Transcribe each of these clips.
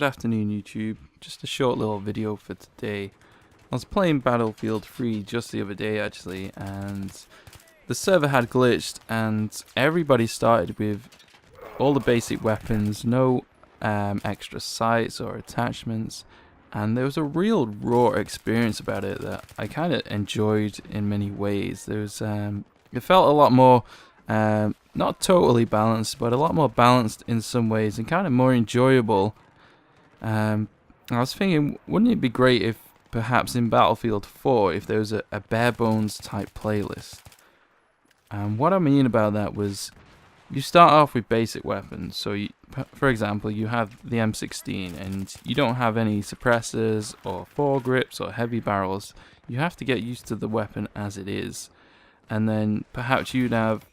Good afternoon, YouTube. Just a short little video for today. I was playing Battlefield 3 just the other day actually, and the server had glitched and everybody started with all the basic weapons, no extra sights or attachments, and there was a real raw experience about it that I kind of enjoyed in many ways. There was it felt a lot more not totally balanced, but a lot more balanced in some ways and kind of more enjoyable. I was thinking, wouldn't it be great if perhaps in Battlefield 4 if there was a Barebones type playlist? What I mean about that was, you start off with basic weapons. So you, for example, you have the M16 and you don't have any suppressors or foregrips or heavy barrels. You have to get used to the weapon as it is. And then perhaps you'd have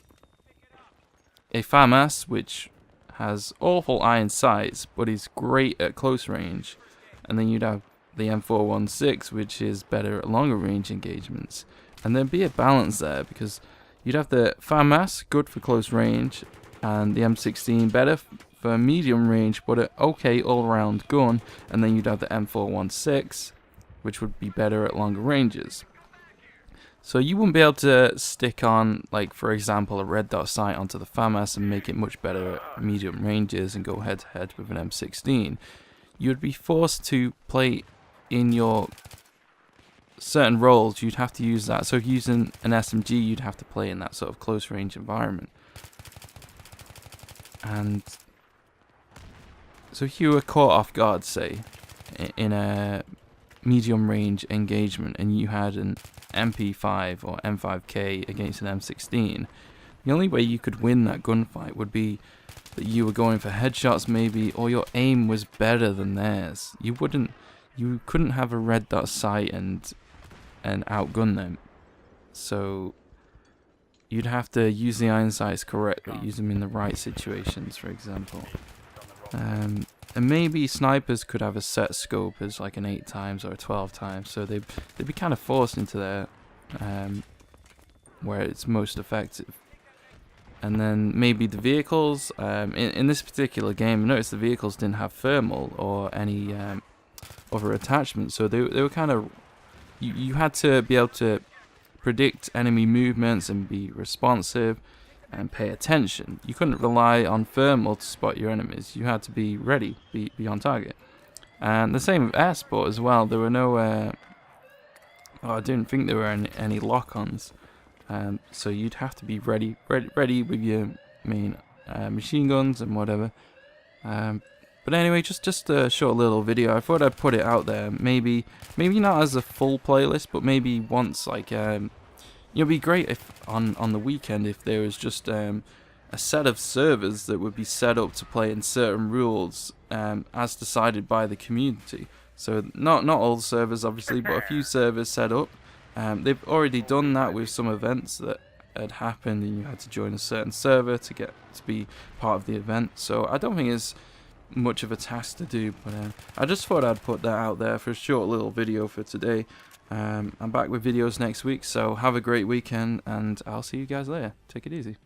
a FAMAS which has awful iron sights but is great at close range. And then you'd have the M416 which is better at longer range engagements. And there'd be a balance there because you'd have the FAMAS, good for close range, and the M16 better for medium range but an okay all-round gun. And then you'd have the M416 which would be better at longer ranges. So you wouldn't be able to stick on, like for example, a red dot sight onto the FAMAS and make it much better at medium ranges and go head to head with an M16. You'd be forced to play in your certain roles. You'd have to use that. So if you're using an SMG, you'd have to play in that sort of close range environment. And so if you were caught off guard, say, in a medium range engagement and you had an MP5 or M5K against an M16, the only way you could win that gunfight would be that you were going for headshots maybe, or your aim was better than theirs. You couldn't have a red dot sight and outgun them. So you'd have to use the iron sights correctly, use them in the right situations, for example. And maybe snipers could have a set scope as like an 8 times or a 12 times, so they'd be kind of forced into there where it's most effective. And then maybe the vehicles, in this particular game, notice the vehicles didn't have thermal or any other attachments, so they were kind of, you had to be able to predict enemy movements and be responsive and pay attention. You couldn't rely on thermal to spot your enemies. You had to be ready, be on target. And the same with air support as well. There were no I didn't think there were any lock-ons. So you'd have to be ready with your main machine guns and whatever. But anyway, just a short little video. I thought I'd put it out there. Maybe not as a full playlist, but maybe once, like it'd be great if on the weekend if there was just a set of servers that would be set up to play in certain rules as decided by the community. So not all the servers obviously, but a few servers set up. They've already done that with some events that had happened and you had to join a certain server to get to be part of the event. So I don't think it's much of a task to do, but I just thought I'd put that out there for a short little video for today. I'm back with videos next week, so have a great weekend and I'll see you guys later. Take it easy.